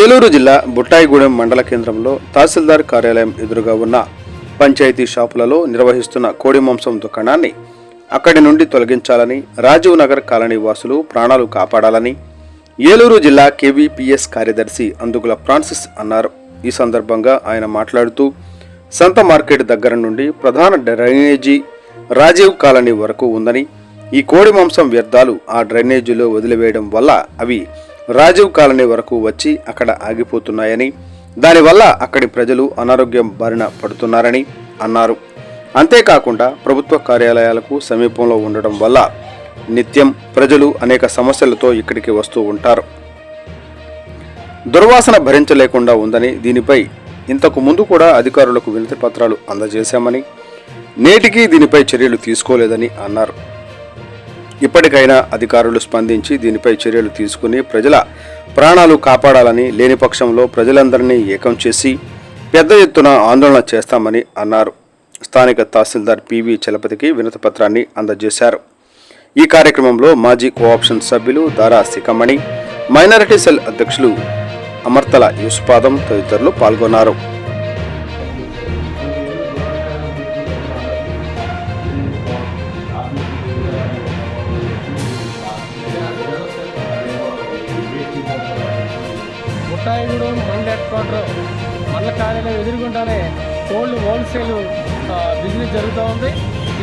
ఏలూరు జిల్లా బుట్టాయిగూడెం మండల కేంద్రంలో తహసీల్దార్ కార్యాలయం ఎదురుగా ఉన్న పంచాయతీ షాపులలో నిర్వహిస్తున్న కోడి మాంసం దుకాణాన్ని అక్కడి నుండి తొలగించాలని, రాజీవ్ నగర్ కాలనీ వాసులు ప్రాణాలు కాపాడాలని ఏలూరు జిల్లా కేవీపీఎస్ కార్యదర్శి అందుగుల ఫ్రాన్సిస్ అన్నారు. ఈ సందర్భంగా ఆయన మాట్లాడుతూ, సంత మార్కెట్ దగ్గర నుండి ప్రధాన డ్రైనేజీ రాజీవ్ కాలనీ వరకు ఉందని, ఈ కోడి మాంసం వ్యర్థాలు ఆ డ్రైనేజీలో వదిలివేయడం వల్ల అవి రాజీవ్ కాలనీ వరకు వచ్చి అక్కడ ఆగిపోతున్నాయని, దానివల్ల అక్కడి ప్రజలు అనారోగ్యం బారిన పడుతున్నారని అన్నారు. అంతేకాకుండా ప్రభుత్వ కార్యాలయాలకు సమీపంలో ఉండడం వల్ల నిత్యం ప్రజలు అనేక సమస్యలతో ఇక్కడికి వస్తూ ఉంటారు. దుర్వాసన భరించలేకుండా ఉందని, దీనిపై ఇంతకు ముందు కూడా అధికారులకు వినతి పత్రాలు అందజేశామని, నేటికి దీనిపై చర్యలు తీసుకోలేదని అన్నారు. ఇప్పటికైనా అధికారులు స్పందించి దీనిపై చర్యలు తీసుకుని ప్రజల ప్రాణాలు కాపాడాలని, లేని పక్షంలో ప్రజలందరినీ ఏకం చేసి పెద్ద ఎత్తున ఆందోళన చేస్తామని అన్నారు. స్థానిక తహసీల్దార్ పివి చలపతికి వినతి పత్రాన్ని అందజేశారు. ఈ కార్యక్రమంలో మాజీ కోఆప్షన్ సభ్యులు దారా సికమణి, మైనారిటీ సెల్ అధ్యక్షులు అమర్తల యూసుపాదం తదితరులు పాల్గొన్నారు. బుట్టాయిగూడెం మండల హెడ్ క్వార్టర్ మండల కార్యాలయం ఎదురుగుండానే కోళ్ళు హోల్సేల్ బిజినెస్ జరుగుతూ ఉంది.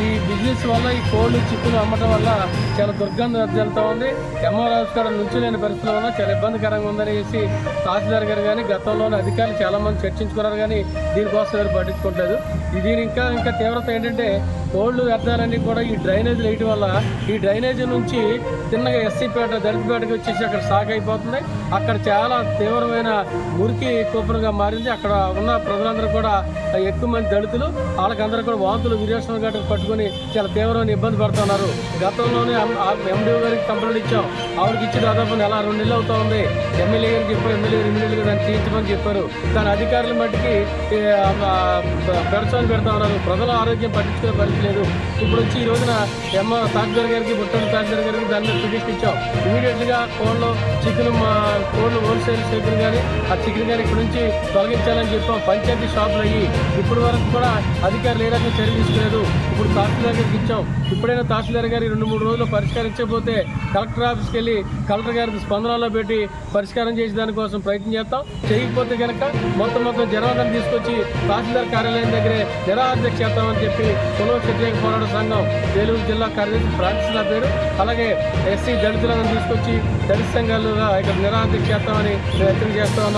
ఈ బిజినెస్ వల్ల ఈ కోళ్ళు చిక్కులు అమ్మటం వల్ల చాలా దుర్గంధం వెళ్తూ ఉంది. ఎంఆర్ హౌస్ కూడా నుంచి లేని పరిస్థితుల వల్ల చాలా ఇబ్బందికరంగా ఉందనేసి తహసీల్దార్ గారు కానీ గతంలోని అధికారులు చాలా మంది చర్చించుకున్నారు, కానీ దీనికోసం ఎవరు పట్టించుకోవట్లేదు. దీని ఇంకా తీవ్రత ఏంటంటే, కోళ్ళు వ్యర్థాలన్నీ కూడా ఈ డ్రైనేజీలు వేయటం వల్ల ఈ డ్రైనేజీ నుంచి తిన్నగా ఎస్సీపేట దళితపేటకి వచ్చేసి అక్కడ సాగు అయిపోతుంది. అక్కడ చాలా తీవ్రమైన మురికి కూపంగా మారింది. అక్కడ ఉన్న ప్రజలందరూ కూడా ఎక్కువ మంది దళితులు, వాళ్ళకందరూ కూడా వాంతులు విరేచన గట్టు పట్టుకొని చాలా తీవ్రమైన ఇబ్బంది పడుతున్నారు. గతంలోనే ఎండిఓ గారికి కంప్లైంట్ ఇచ్చాం, ఆవిడకి ఇచ్చి దాదాపు నెల 2 నెలలు అవుతా ఉంది. ఎమ్మెల్యే గారికి చెప్పారు, ఎమ్మెల్యే గారు ఇమీడియట్గా దాన్ని తీయించమని చెప్పారు. కానీ అధికారుల మట్టికి పెడచని పెడతా ఉన్నారు. ప్రజల ఆరోగ్యం పట్టించుకునే పరిస్థితి లేదు. ఇప్పుడు వచ్చి ఈ రోజున తహసీల్దార్ గారికి, బుట్టూరు తహసీల్దార్ గారికి దాని మీద పిటిషన్ ఇచ్చాం. ఇమీడియట్గా కోళ్ళు హోల్సేల్ చికెన్ కానీ ఆ చికెన్ కానీ ఇక్కడ నుంచి తొలగించాలని చెప్పాం. పంచాయతీ షాపులు అయ్యి ఇప్పటి వరకు కూడా అధికారులు ఏ రకంగా చర్య తీసుకోలేదు. ఇప్పుడు తహసీల్దార్ గారికి ఇచ్చాం. ఇప్పుడైనా తహసీల్దార్ గారు 2-3 రోజుల్లో పరిష్కరించకపోతే కలెక్టర్ ఆఫీస్కి వెళ్ళి కలెక్టర్ గారికి స్పందనలో పెట్టి పరిష్కారం చేసే దానికోసం ప్రయత్నం చేస్తాం. చేయకపోతే కనుక మొత్తం జనాలను తీసుకొచ్చి తహసీల్దార్ కార్యాలయం దగ్గరే నిరాధ్యక్ష చేస్తామని చెప్పి పునః వ్యతిరేక పోరాట సంఘం ఏలూరు జిల్లా కార్యదర్శి ఫ్రాన్సిస్ నా పేరు, అలాగే ఎస్సీ దళితులను తీసుకొచ్చి దళిత సంఘాలుగా ఇక్కడ నిరాధ్యక్ష చేస్తామని హెచ్చరిక చేస్తా ఉన్నాం.